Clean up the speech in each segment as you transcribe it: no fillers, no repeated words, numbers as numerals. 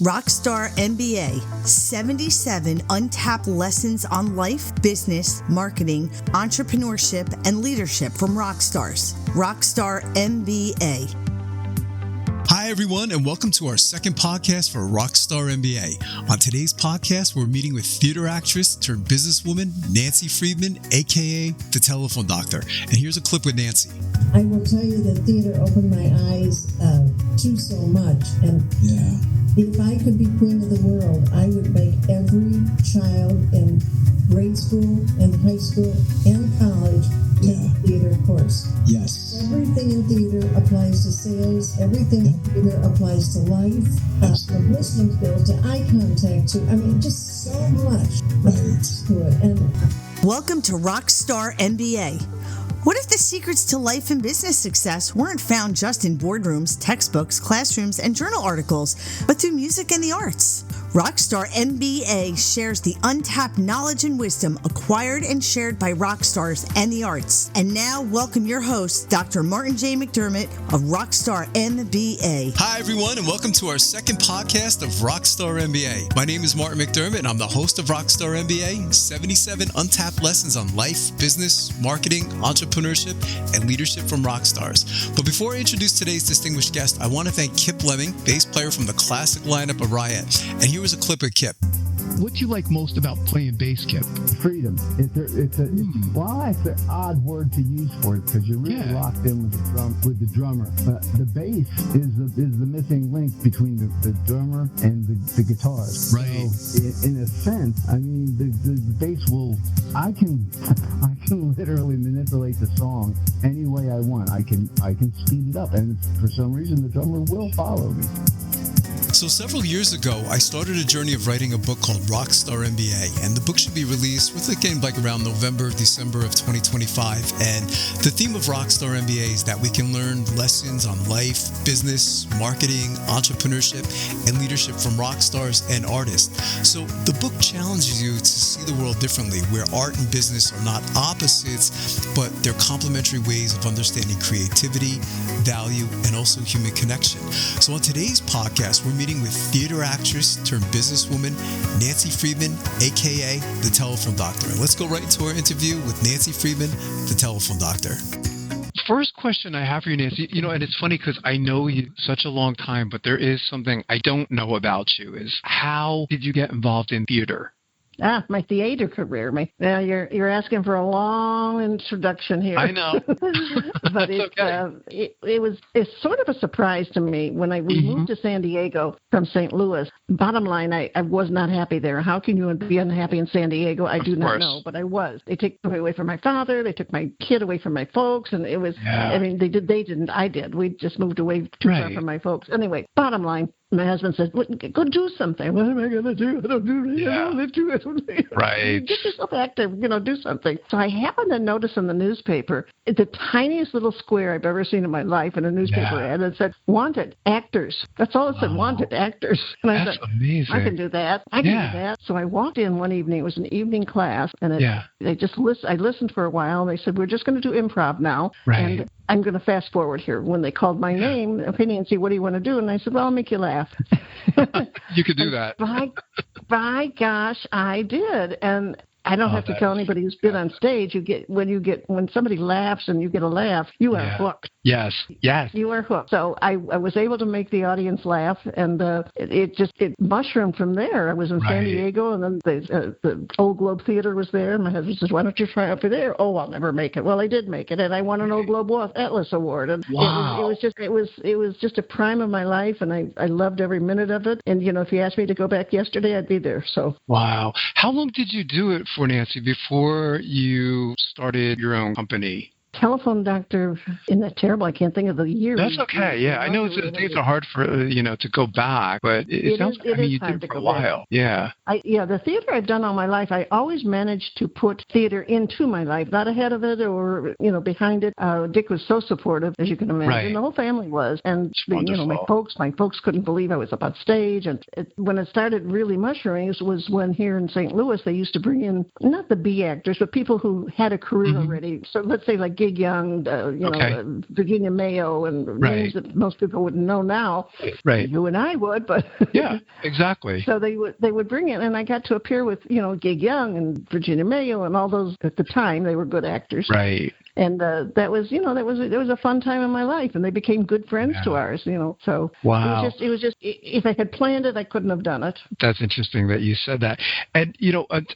Rockstar MBA, 77 untapped lessons on life, business, marketing, entrepreneurship, and leadership from rock stars. Rockstar MBA. Hi, everyone, and welcome to our second podcast for Rockstar MBA. On today's podcast, we're meeting with theater actress turned businesswoman Nancy Friedman, a.k.a. the Telephone Doctor. And here's a clip with Nancy. I will tell you that theater opened my eyes to so much. And if I could be queen of the world, I would make every child in grade school and high school and college take a theater course. Yes. Everything in theater applies to sales. Everything in theater applies to life, from listening skills to eye contact to, just so much. Right. To it. And welcome to Rockstar MBA. What if the secrets to life and business success weren't found just in boardrooms, textbooks, classrooms, and journal articles, but through music and the arts? Rockstar MBA shares the untapped knowledge and wisdom acquired and shared by rock stars and the arts. And now, welcome your host, Dr. Martin J. McDermott of Rockstar MBA. Hi, everyone, and welcome to our second podcast of Rockstar MBA. My name is Martin McDermott, and I'm the host of Rockstar MBA, 77 untapped lessons on life, business, marketing, entrepreneurship, and leadership from rock stars. But before I introduce today's distinguished guest, I want to thank Kip Lemming, bass player from the classic lineup of Riot. And here is a clip of Kip. What do you like most about playing bass, Kip? Freedom. It's an odd word to use for it because you're really locked in with the drummer. But the bass is the missing link between the drummer and the guitars. Right. So in a sense, the bass will. I can literally manipulate the song any way I want. I can speed it up, and for some reason the drummer will follow me. So several years ago, I started a journey of writing a book called Rockstar MBA, and the book should be released around November, December of 2025. And the theme of Rockstar MBA is that we can learn lessons on life, business, marketing, entrepreneurship, and leadership from rock stars and artists. So the book challenges you to see the world differently, where art and business are not opposites, but they're complementary ways of understanding creativity, value, and also human connection. So on today's podcast, we're meeting with theater actress turned businesswoman Nancy Friedman, aka the Telephone Doctor. And let's go right into our interview with Nancy Friedman, the Telephone Doctor. First question I have for you, Nancy, and it's funny because I know you such a long time, but there is something I don't know about you, is how did you get involved in theater? my theater career. You're asking for a long introduction here. I know. But it's sort of a surprise to me when we moved to San Diego from St. Louis. Bottom line, I was not happy there. How can you be unhappy in San Diego? I do not know, but I was. They took me away from my father. They took my kid away from my folks, and it was. They didn't. I did. We just moved away too far from my folks. Anyway, bottom line. My husband said, go do something. What am I going to do? I don't do it. I don't do it. Right. Get yourself active, do something. So I happened to notice in the newspaper, the tiniest little square I've ever seen in my life in a newspaper ad, it said, wanted actors. That's all it said, wanted actors. And I thought, amazing. I can do that. I can do that. So I walked in one evening. It was an evening class. And I listened for a while. And they said, we're just going to do improv now. Right. And I'm going to fast forward here. When they called my name, Nancy, what do you want to do? And I said, well, I'll make you laugh. You could do that. By gosh, I did. And I don't have to tell anybody who's been on stage. When somebody laughs and you get a laugh, you are hooked. Yes. You are hooked. So I was able to make the audience laugh, and it mushroomed from there. I was in San Diego, and then the Old Globe Theater was there. My husband says, "Why don't you try up there?" Oh, I'll never make it. Well, I did make it, and I won an Old Globe Atlas Award. And it was just a prime of my life, and I loved every minute of it. And if you asked me to go back yesterday, I'd be there. So wow. How long did you do it for, Nancy, before you started your own company? Telephone Doctor, isn't that terrible? I can't think of the year. That's okay. Yeah, I know things are hard for to go back, but it sounds like you did it for a while. Yeah. The theater I've done all my life, I always managed to put theater into my life, not ahead of it or behind it. Dick was so supportive, as you can imagine. Right. The whole family was, and my folks couldn't believe I was up on stage. And when it started really mushrooming was when here in St. Louis they used to bring in not the B actors, but people who had a career already. So let's say like Gay Gig Young, Virginia Mayo, and names that most people wouldn't know now. Right. You and I would, but yeah, exactly. So they would bring it, and I got to appear with Gig Young and Virginia Mayo and all those at the time. They were good actors. Right. And that was a fun time in my life, and they became good friends to ours. So wow. It was just if I had planned it, I couldn't have done it. That's interesting that you said that. And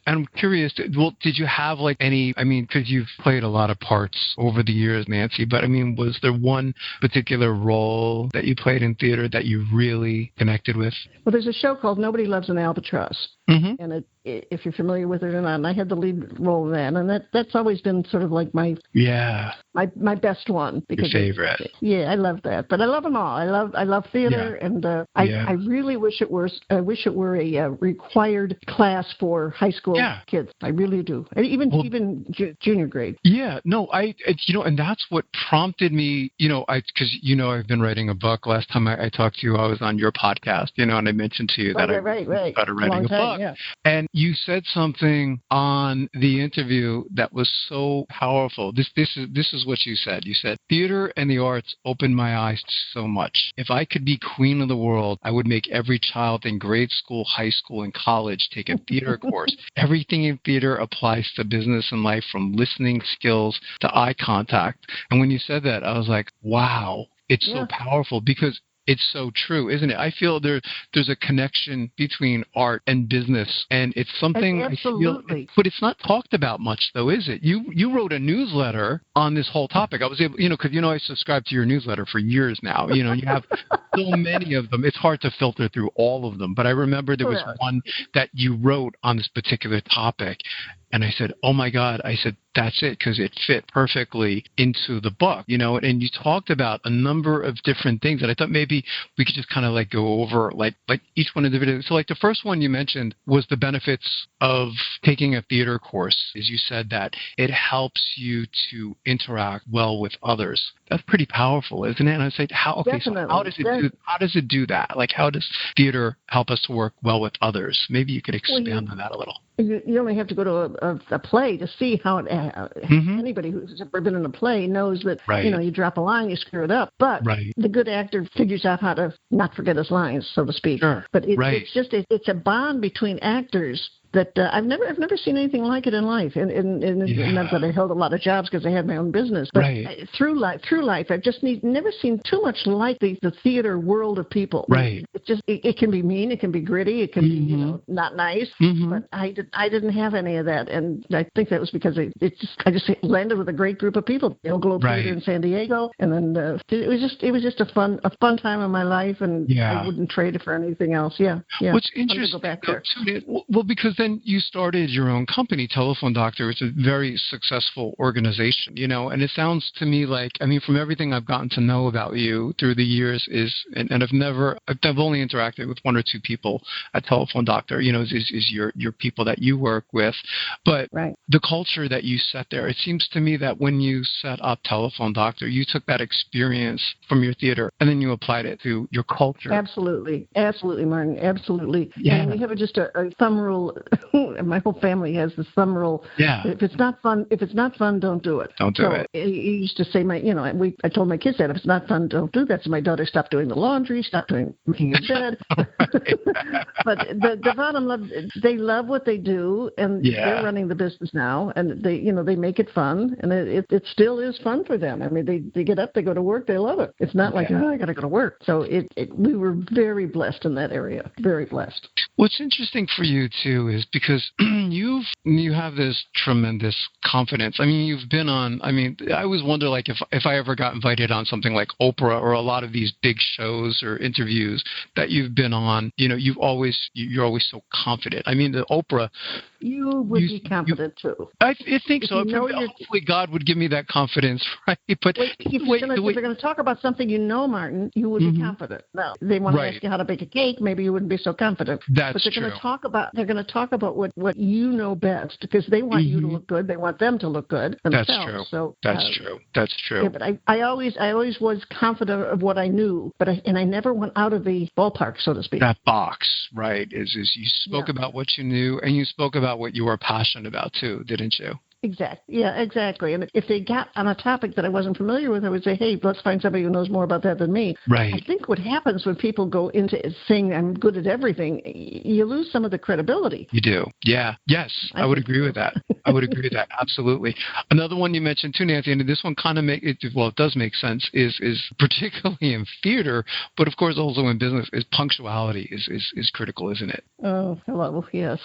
I'm curious. Well, did you have like any? I mean, because you've played a lot of parts over the years, Nancy. But I mean, was there one particular role that you played in theater that you really connected with? Well, there's a show called Nobody Loves an Albatross. Mm-hmm. And if you're familiar with it or not, and I had the lead role then, and that's always been sort of like my best one. Because your favorite. I love that, but I love them all. I love theater, and I really wish it were a required class for high school kids. I really do, even junior grade. Yeah, no, and that's what prompted me. Because I've been writing a book. Last time I talked to you, I was on your podcast. And I mentioned to you that I started writing a book. Yeah. And you said something on the interview that was so powerful. This is what you said. You said, theater and the arts opened my eyes to so much. If I could be queen of the world, I would make every child in grade school, high school, and college take a theater course. Everything in theater applies to business and life, from listening skills to eye contact. And when you said that, I was like, wow, it's so powerful, because it's so true, isn't it? I feel there's a connection between art and business, and it's something absolutely. I feel, but it's not talked about much, though, is it? You wrote a newsletter on this whole topic. I was able, because I subscribed to your newsletter for years now. And you have so many of them. It's hard to filter through all of them. But I remember there was one that you wrote on this particular topic. And I said, oh, my God. I said, that's it, because it fit perfectly into the book, and you talked about a number of different things that I thought maybe we could just kind of like go over like each one individually. So like the first one you mentioned was the benefits of taking a theater course. As you said, that it helps you to interact well with others. That's pretty powerful, isn't it? And I said, how does it do that? Like, how does theater help us to work well with others? Maybe you could expand on that a little. You only have to go to a play to see how it. Anybody who's ever been in a play knows that you drop a line, you screw it up. But the good actor figures out how to not forget his lines, so to speak. Sure. But it's a bond between actors that I've never seen anything like it in life. And not that I held a lot of jobs because I had my own business, but through life, I've just never seen too much like the theater world of people. Right. It can be mean, it can be gritty, it can be not nice. But I didn't have any of that, and I think that was because I just landed with a great group of people. The Globe Theater in San Diego, and then it was just a fun time in my life, and I wouldn't trade it for anything else. Yeah. What's interesting, go back there. Well, because then you started your own company, Telephone Doctor. It's a very successful organization, and it sounds to me like, from everything I've gotten to know about you through the years and I've only interacted with one or two people at Telephone Doctor, is your people that you work with, but the culture that you set there, it seems to me that when you set up Telephone Doctor, you took that experience from your theater and then you applied it to your culture. Absolutely, Martin, absolutely. Yeah. And we have just a thumb rule. My whole family has the thumb rule. Yeah. If it's not fun, don't do it. Don't do it. You used to say I told my kids that if it's not fun, don't do that. So my daughter stopped doing the laundry, stopped making her bed. But the bottom line, they love what they do, and they're running the business now, and they make it fun, and it still is fun for them. They get up, they go to work, they love it. It's not like I got to go to work. So we were very blessed in that area, very blessed. What's interesting for you too is because you have this tremendous confidence. You've been on. I always wonder, like, if I ever got invited on something like Oprah or a lot of these big shows or interviews that you've been on. You're always so confident. The Oprah. You would be confident too. I think so. Hopefully, God would give me that confidence, right? But if they're going to talk about something, Martin, you would be confident. No, they want to ask you how to bake a cake. Maybe you wouldn't be so confident. That's true. They're going to talk about what you know best, because they want you to look good. They want them to look good themselves. That's true. So That's true. Yeah, but I always was confident of what I knew, but I never went out of the ballpark, so to speak. That box, right? Is you spoke about what you knew, and you spoke about what you were passionate about too, didn't you? Exactly. Yeah, exactly. And if they got on a topic that I wasn't familiar with, I would say, hey, let's find somebody who knows more about that than me. Right. I think what happens when people go into saying I'm good at everything, you lose some of the credibility. You do. Yeah. Yes, I would agree with that. I would agree with that. Absolutely. Another one you mentioned too, Nancy, and this one kind of it does make sense, is particularly in theater, but of course also in business, is punctuality is critical, isn't it? Oh, hello. Yes.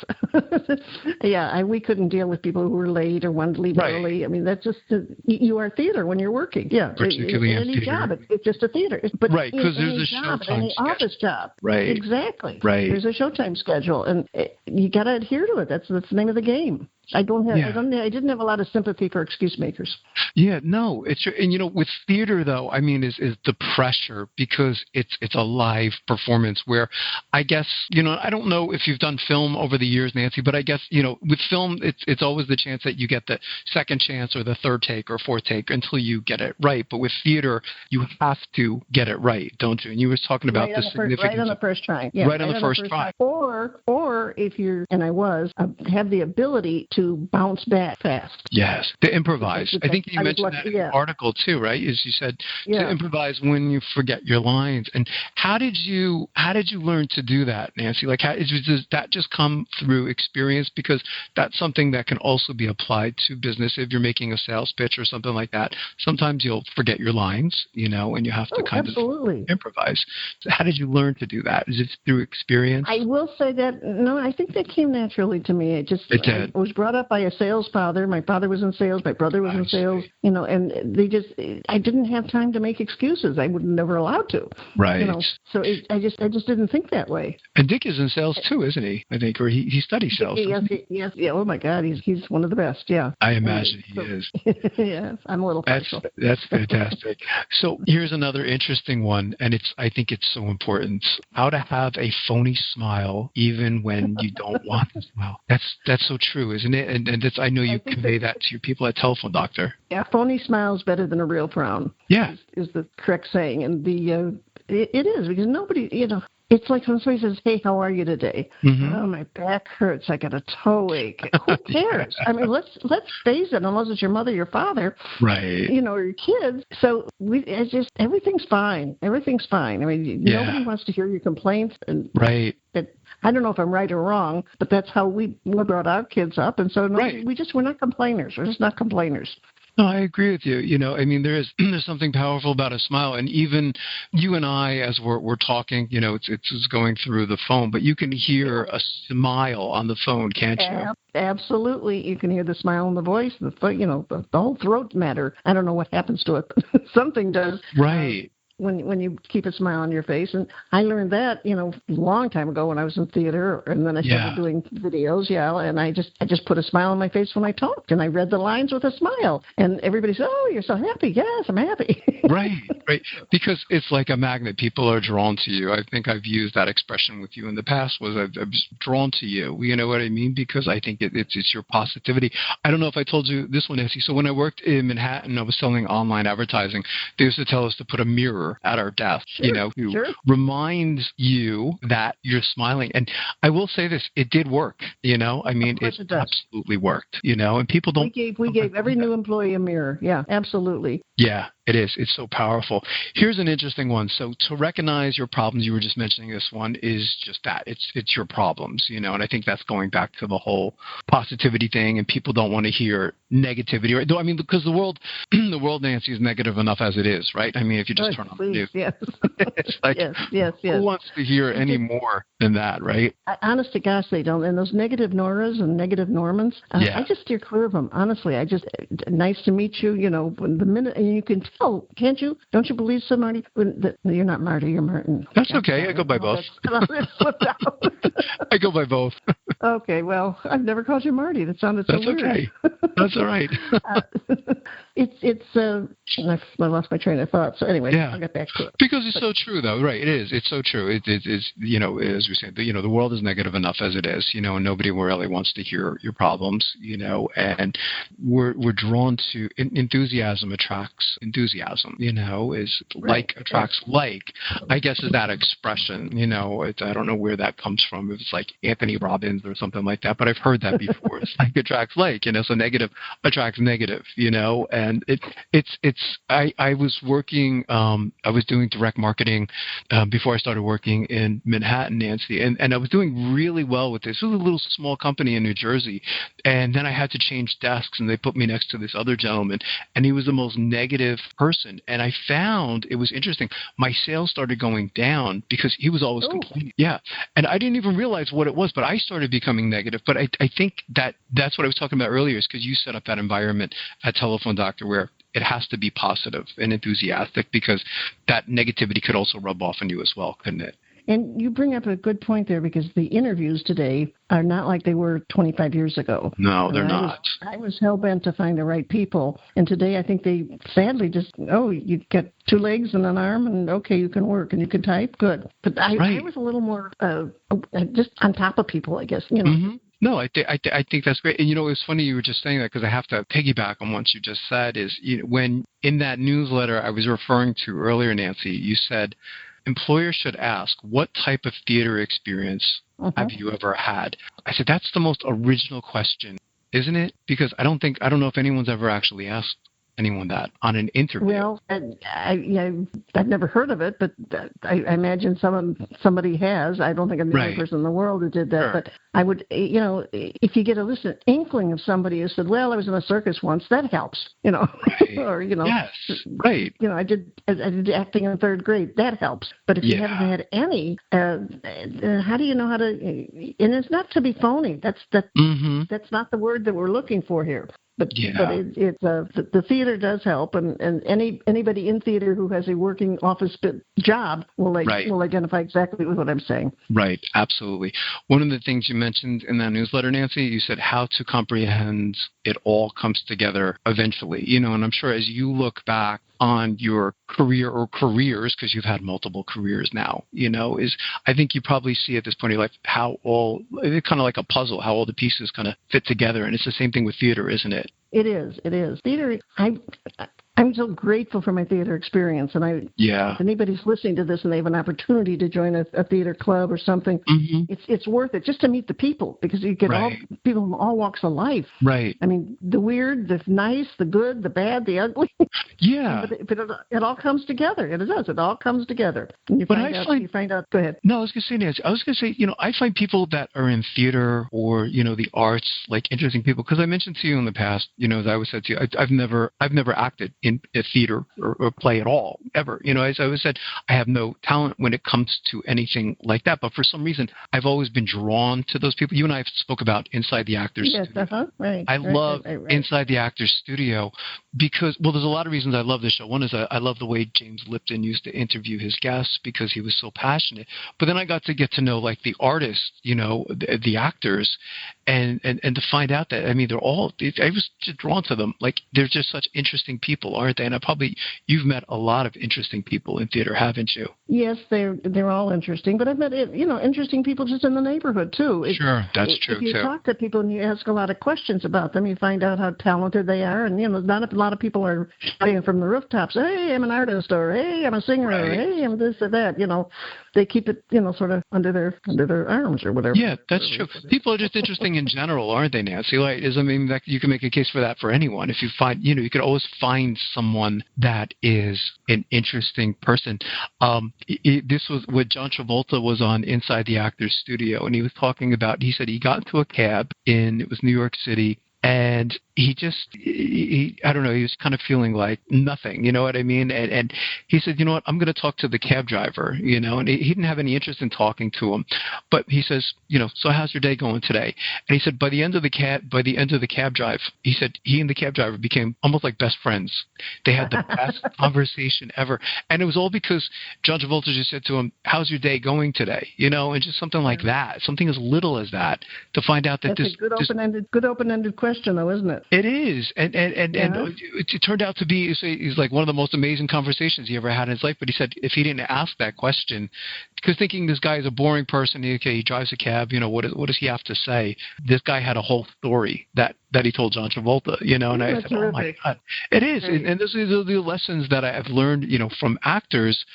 Yeah. We couldn't deal with people who were late or wanted to leave early. I mean, that's just, you are theater when you're working. Yeah. Particularly in any theater. job, it's just a theater. But right, because there's a job, showtime any schedule. office job. Right. Exactly. Right. There's a showtime schedule, and you got to adhere to it. That's the name of the game. I didn't have a lot of sympathy for excuse makers. Yeah, no, it's and with theater though, I mean, is the pressure, because it's a live performance where I guess I don't know if you've done film over the years, Nancy, but I guess with film it's always the chance that you get the second chance or the third take or fourth take until you get it right. But with theater, you have to get it right, don't you? And you were talking about the significance right on the first try. Yeah, right on the first try. Or if you're, and I was, have the ability to bounce back fast. Yes, to improvise. I think you mentioned that in the article too, right? As you said, to improvise when you forget your lines. And how did you learn to do that, Nancy? Like, does that just come through experience? Because that's something that can also be applied to business. If you're making a sales pitch or something like that, sometimes you'll forget your lines, and you have to kind of improvise. So how did you learn to do that? Is it through experience? I will say that, no, I think that came naturally to me. It did. I was brought up by a sales father. My father was in sales. My brother was in sales. And I didn't have time to make excuses. I was never allowed to. Right. So I just didn't think that way. And Dick is in sales too, isn't he? I think, or he studies sales. Yes. Yeah. Oh my God, he's one of the best. Yeah. I imagine he is. Yes, I'm a little partial. That's fantastic. So here's another interesting one, and I think it's so important. How to have a phony smile even when you don't want to smile. That's so true, isn't it? And that's, I know you convey that to your people at Telephone Doctor. Yeah, phony smile is better than a real frown. Yeah, is the correct saying, and it is, because nobody, it's like when somebody says, hey, how are you today? Mm-hmm. Oh, my back hurts. I got a toe ache. Who cares? I mean, let's face it, unless it's your mother, your father, right? Or your kids. So everything's fine. Everything's fine. I mean, nobody wants to hear your complaints. And right. I don't know if I'm right or wrong, but that's how we brought our kids up. And so we're not complainers. We're just not complainers. No, I agree with you. I mean, there's something powerful about a smile, and even you and I, as we're talking, it's going through the phone, but you can hear a smile on the phone, can't you? Absolutely, you can hear the smile in the voice, the whole throat matter. I don't know what happens to it. Something does. Right. When you keep a smile on your face. And I learned that, a long time ago when I was in theater, and then I started doing videos, and I just put a smile on my face when I talked, and I read the lines with a smile. And everybody said, oh, you're so happy. Yes, I'm happy. Right. Because it's like a magnet. People are drawn to you. I think I've used that expression with you in the past, was I'm drawn to you. You know what I mean? Because I think it's your positivity. I don't know if I told you this one, Nancy. So when I worked in Manhattan, I was selling online advertising. They used to tell us to put a mirror at our desk, to remind you that you're smiling. And I will say this, it did work, I mean, it absolutely worked, and people don't. We gave every new employee a mirror. Yeah, absolutely. Yeah, it is. It's so powerful. Here's an interesting one. So to recognize your problems, you were just mentioning this one, is just that. It's your problems, and I think that's going back to the whole positivity thing, and people don't want to hear negativity. Right? I mean, because the world, Nancy, is negative enough as it is, right? I mean, if you just turn on the news. Yes. It's like, yes. Who wants to hear any more than that, right? Honest to gosh, they don't. And those negative Noras and negative Normans, I just steer clear of them. Honestly, nice to meet you, the minute, and you can tell, can't you? Don't you believe so, Marty? You're not Marty, you're Martin. That's okay. I go by both. I go by both. Okay, well, I've never called you Marty. That sounded so weird. That's okay. That's all right. I lost my train of thought. So anyway, Yeah. I'll get back to it. Because it's so true, though, right? It is. It's so true. It's as we say, the world is negative enough as it is, and nobody really wants to hear your problems, and we're drawn to enthusiasm attracts enthusiasm, is like attracts like, I guess is that expression, I don't know where that comes from. If it's like Anthony Robbins or something like that, but I've heard that before. It's like attracts like, so negative attracts negative, and I was working, I was doing direct marketing before I started working in Manhattan, Nancy, and I was doing really well with this. It was a little small company in New Jersey, and then I had to change desks, and they put me next to this other gentleman, and he was the most negative person. And I found it was interesting. My sales started going down because he was always complaining. Yeah, and I didn't even realize what it was, but I started becoming negative. But I think that's what I was talking about earlier, is because you set up that environment at Telephone Doctor where it has to be positive and enthusiastic, because that negativity could also rub off on you as well, couldn't it? And you bring up a good point there, because the interviews today are not like they were 25 years ago. No, they're not. I was hell-bent to find the right people. And today I think they sadly just, you get 2 legs and an arm, and okay, you can work and you can type. Good. But I was a little more just on top of people, I guess, Mm-hmm. No, I think that's great. And, it's funny you were just saying that, because I have to piggyback on what you just said, is when in that newsletter I was referring to earlier, Nancy, you said employers should ask, what type of theater experience have you ever had? I said, that's the most original question, isn't it? Because I don't know if anyone's ever actually asked anyone that on an interview. Well, I've never heard of it, but I imagine somebody has. I don't think I'm the only person in the world who did that. Sure. But I would, if you get an inkling of somebody who said, well, I was in a circus once, that helps, Right. or, Yes, right. I did acting in 3rd grade, that helps. But if you haven't had any, how do you know how to, and it's not to be phony. That's not the word that we're looking for here. But the theater does help, and anybody in theater who has a working office job will identify exactly with what I'm saying. Right, absolutely. One of the things you mentioned in that newsletter, Nancy, you said how to comprehend it all comes together eventually. And I'm sure as you look back on your career or careers, because you've had multiple careers now, I think you probably see at this point in your life how it's kind of like a puzzle, how all the pieces kind of fit together. And it's the same thing with theater, isn't it? It is. Theater, I'm so grateful for my theater experience, and if anybody's listening to this and they have an opportunity to join a theater club or something, it's worth it just to meet the people, because you get all people from all walks of life. Right. I mean, the weird, the nice, the good, the bad, the ugly. Yeah. but it all comes together. It does. It all comes together. And you find out. Go ahead. No, I was going to say, Nancy. I was going to say, I find people that are in theater or the arts like interesting people, because I mentioned to you in the past, as I always said to you, I've never acted in a theater or play at all, ever. As I always said, I have no talent when it comes to anything like that. But for some reason, I've always been drawn to those people. You and I have spoke about Inside the Actors Studio. Right. I love Inside the Actors Studio because, there's a lot of reasons I love this show. One is I love the way James Lipton used to interview his guests because he was so passionate. But then I got to get to know like the artists, the actors, and to find out that, I mean, I was just drawn to them. Like, they're just such interesting people, aren't they? And you've met a lot of interesting people in theater, haven't you? Yes, they're all interesting. But I've met, interesting people just in the neighborhood, too. Sure, that's true, too. If you talk to people and you ask a lot of questions about them, you find out how talented they are. And, not a lot of people are shouting from the rooftops, hey, I'm an artist, or hey, I'm a singer, or hey, I'm this or that. They keep it, sort of under their arms or whatever. Yeah, that's true. People are just interesting in general, aren't they, Nancy? That you can make a case for that for anyone. If you find, you could always find someone that is an interesting person. This was what John Travolta was on Inside the Actors Studio, and he was talking about. He said he got into a cab it was New York City. And he I don't know, he was kind of feeling like nothing, you know what I mean? And he said, I'm going to talk to the cab driver, and he didn't have any interest in talking to him. But he says, so how's your day going today? And he said, by the end of the cab drive, he said he and the cab driver became almost like best friends. They had the best conversation ever. And it was all because John Travolta just said to him, how's your day going today? And just something like that, something as little as that, to find out that That's a good open-ended question. question, though, isn't it? It is, and it turned out to be he's like one of the most amazing conversations he ever had in his life. But he said if he didn't ask that question, because thinking this guy is a boring person, he drives a cab, what does he have to say? This guy had a whole story that he told John Travolta, and I said, oh my God, it is, and those are the lessons that I've learned, from actors,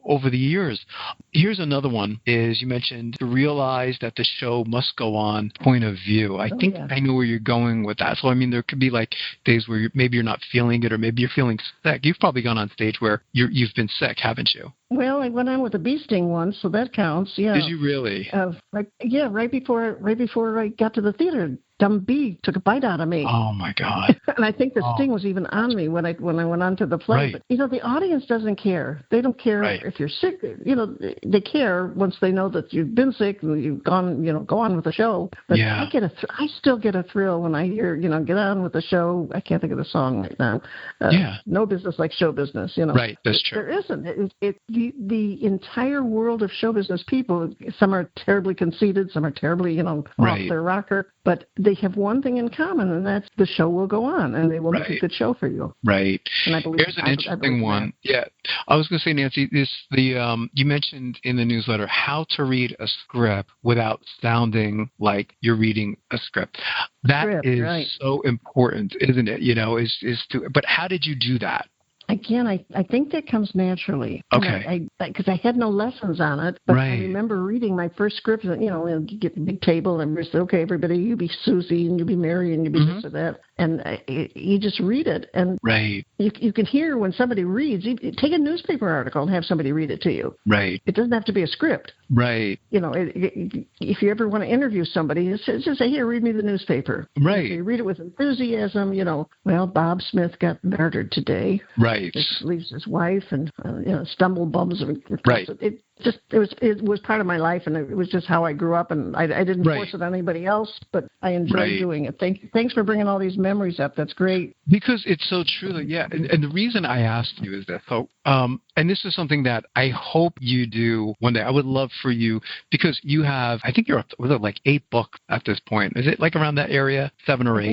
over the years. Here's another one is you mentioned to realize that the show must go on point of view. I think I know where you're going with that. So, I mean, there could be like days where maybe you're not feeling it or maybe you're feeling sick. You've probably gone on stage where you've been sick, haven't you? Well, I went on with a bee sting once, so that counts. Yeah. Did you really? Right before I got to the theater, dumb bee took a bite out of me. Oh my God! And I think the sting was even on me when I went on to the play. Right. But the audience doesn't care. They don't care if you're sick. They care once they know that you've been sick and you've gone. Go on with the show. But I still get a thrill when I hear get on with the show. I can't think of the song right now. No business like show business. Right. That's true. There isn't. The entire world of show business people. Some are terribly conceited. Some are terribly off their rocker. But they have one thing in common, and that's the show will go on, and they will make a good show for you. Right. And I believe here's an interesting one. Yeah, I was going to say, Nancy, you mentioned in the newsletter how to read a script without sounding like you're reading a script. That is so important, isn't it? But how did you do that? Again, I think that comes naturally. Okay. Because I had no lessons on it, but I remember reading my first script, and get the big table, and we said, okay, everybody, you be Susie, and you be Mary, and you be this or that. And you just read it, and you can hear when somebody reads. You take a newspaper article and have somebody read it to you. Right. It doesn't have to be a script. Right. If you ever want to interview somebody, just say, here, read me the newspaper. Right. So you read it with enthusiasm, well, Bob Smith got murdered today. Right. Leaves his wife and, stumble bums. Right. It was part of my life, and it was just how I grew up, and I didn't force it on anybody else, but I enjoyed doing it. Thanks for bringing all these memories up. That's great. Because it's so true. And the reason I asked you is that, and this is something that I hope you do one day. I would love for you, because you have, I think you're up to, like 8 books at this point. Is it like around that area, 7 or 8? I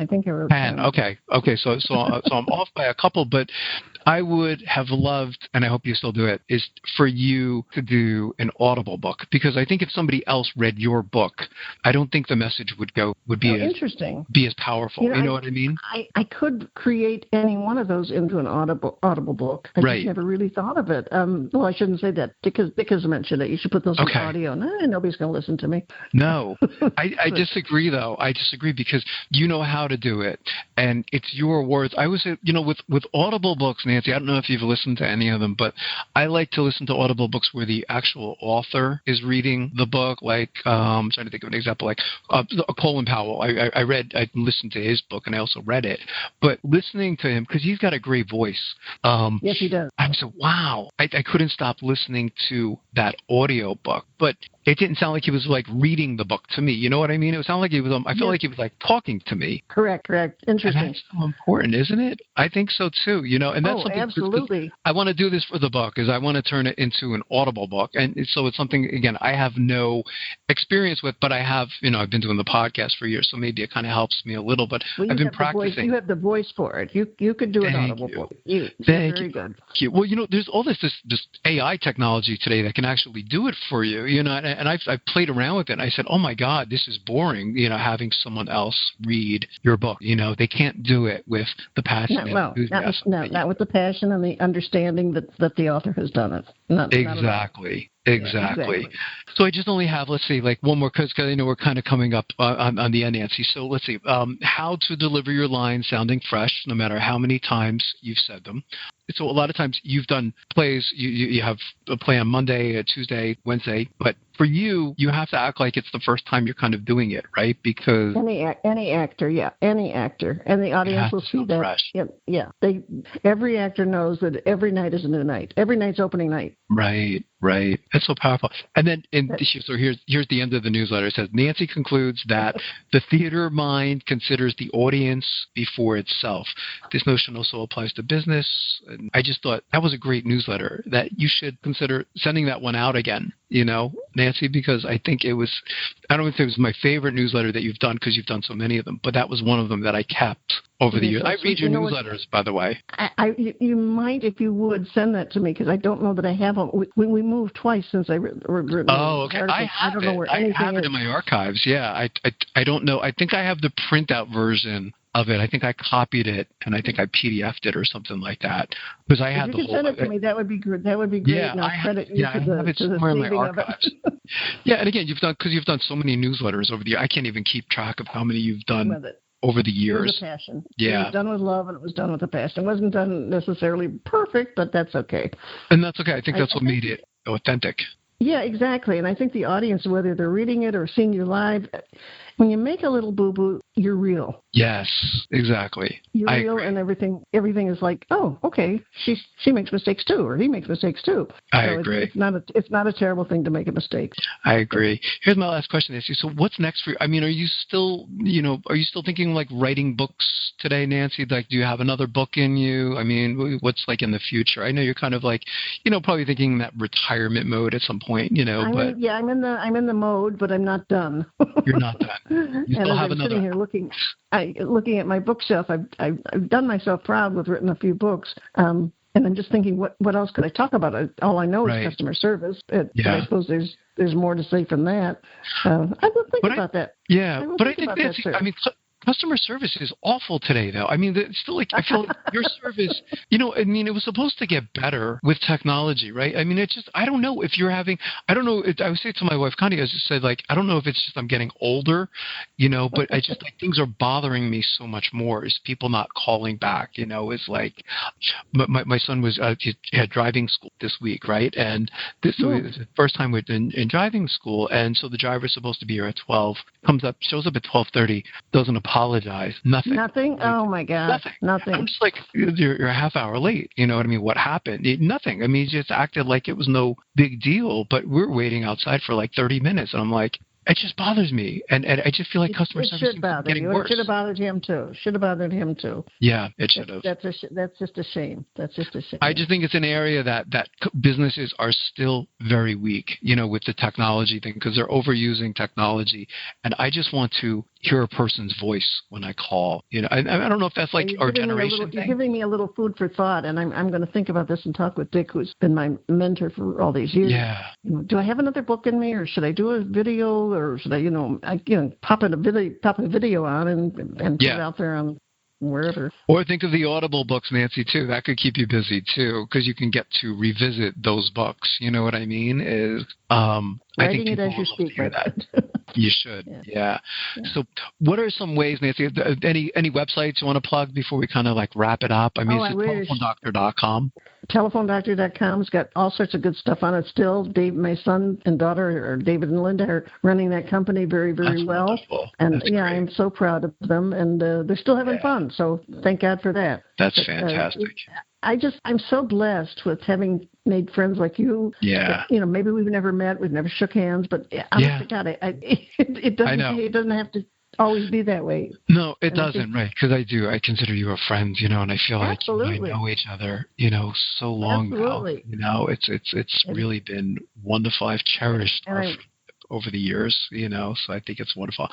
think I wrote 10. Okay. So I'm off by a couple, but I would have loved, and I hope you still do it, is for you to do an Audible book, because I think if somebody else read your book, I don't think the message would be interesting, be as powerful. You know what I mean? I could create any one of those into an audible book. I just never really thought of it. Well, I shouldn't say that because I mentioned it. You should put those in audio. Nobody's going to listen to me. No, I disagree though. I disagree because you know how to do it, and it's your words. I was, with Audible books, Nancy. I don't know if you've listened to any of them, but I like to listen to Audible books where the actual author is reading the book. Like, I'm trying to think of an example, like Colin Powell. I listened to his book and I also read it. But listening to him, because he's got a great voice. Yes, he does. I said, wow. I couldn't stop listening to that audio book. But it didn't sound like he was like reading the book to me. You know what I mean? It sounded like he was. I felt like he was like talking to me. Correct. Interesting. And that's so important, isn't it? I think so too. And that's something. Absolutely. I want to do this for the book. Is I want to turn it into an Audible book, and so it's something again I have no experience with, but I have. I've been doing the podcast for years, so maybe it kind of helps me a little. But I've been practicing. You have the voice for it. You could do an Audible book. Very good. Thank you. Well, there's all this AI technology today that can actually do it for you. And I've played around with it. And I said, oh my God, this is boring. Having someone else read your book. They can't do it with the passion. Not with the passion and the understanding that the author has done it. Exactly. So I just only have, let's see, like one more, because I know we're kind of coming up on the end, Nancy. So let's see, how to deliver your lines sounding fresh, no matter how many times you've said them. So a lot of times you've done plays, you have a play on Monday, a Tuesday, Wednesday, but for you, you have to act like it's the first time you're kind of doing it, right? Because any actor, and the audience will see that. Fresh. Yeah. Every actor knows that every night is a new night. Every night's opening night. Right. And That's so powerful. And then, so here's the end of the newsletter. It says, Nancy concludes that the theater mind considers the audience before itself. This notion also applies to business. And I just thought that was a great newsletter, that you should consider sending that one out again, Nancy, because I think I don't know if it was my favorite newsletter that you've done, because you've done so many of them, but that was one of them that I kept over the years. I read your newsletters, by the way. You might, if you would, send that to me, because I don't know that I have them. We moved twice since I written. Oh, okay. I don't know where anything is. I have it in my archives. Yeah, I don't know. I think I have the printout version of it. I think I copied it, and I think I PDF'd it or something like that, because I had the whole. If you could send it to me, that would be great. That would be great. Yeah, I have it somewhere in my archives. Yeah, and again, you've done so many newsletters over the years. I can't even keep track of how many you've done over the years. It was a passion. Yeah. It was done with love, and it was done with a passion. It wasn't done necessarily perfect, but that's okay. And that's okay. I think that's what made it authentic. Yeah, exactly. And I think the audience, whether they're reading it or seeing you live, when you make a little boo-boo, you're real. Yes, exactly. You're real, and everything is like, oh, okay, she makes mistakes too, or he makes mistakes too. I agree. It's not a terrible thing to make a mistake. I agree. Here's my last question to ask you. So what's next for you? I mean, are you still thinking like writing books today, Nancy? Like, do you have another book in you? I mean, what's like in the future? I know you're kind of like, probably thinking in that retirement mode at some point, but I'm in the mode, but I'm not done. You're not done. You still have another. Sitting here looking at my bookshelf. I've done myself proud with written a few books. And I'm just thinking, what else could I talk about? All I know is customer service. But I suppose there's more to say from that. I will think about that. Yeah, I think that's. Customer service is awful today, though. I mean, it's still like, I feel like your service, it was supposed to get better with technology, right? I mean, it's just, I don't know if you're having, I don't know, I would say to my wife, Connie, I just said, like, I don't know if it's just I'm getting older, but I just, like, things are bothering me so much more. Is people not calling back, is like, my son was, he had driving school this week, right? And so it was the first time we'd been in driving school, and so the driver's supposed to be here at 12, shows up at 12:30, doesn't apologize. Nothing. Oh my God. Nothing. I'm just like, you're a half hour late. You know what I mean? What happened? Nothing. I mean, he just acted like it was no big deal, but we're waiting outside for like 30 minutes. And I'm like, it just bothers me. And I just feel like customer service is getting worse. It should have bothered him too. Yeah, it should have. That's just a shame. I just think it's an area that businesses are still very weak, with the technology thing, because they're overusing technology. And I just want to hear a person's voice when I call. I don't know if that's like our generation thing. You're giving me a little food for thought, and I'm going to think about this and talk with Dick, who's been my mentor for all these years. Yeah. Do I have another book in me, or should I do a video, or should I, pop a video on and put it out there on wherever. Or think of the Audible books, Nancy, too. That could keep you busy, too, because you can get to revisit those books. You know what I mean? I think people as you speak, hear that. You should, yeah. So what are some ways, Nancy, any websites you want to plug before we kind of like wrap it up? I mean, it's telephonedoctor.com. Telephonedoctor.com's got all sorts of good stuff on it still. Dave, my son and daughter, or David and Linda, are running that company very, very well. Wonderful. And That's great. I'm so proud of them, and they're still having fun. So thank God for that. That's fantastic. I'm so blessed with having made friends like you. Yeah. Maybe we've never met, we've never shook hands, but honest to God, it doesn't have to always be that way. No, it doesn't, right? Because I consider you a friend, and I feel like we know each other, so long now. It's really been wonderful. I've cherished our over the years, so I think it's wonderful.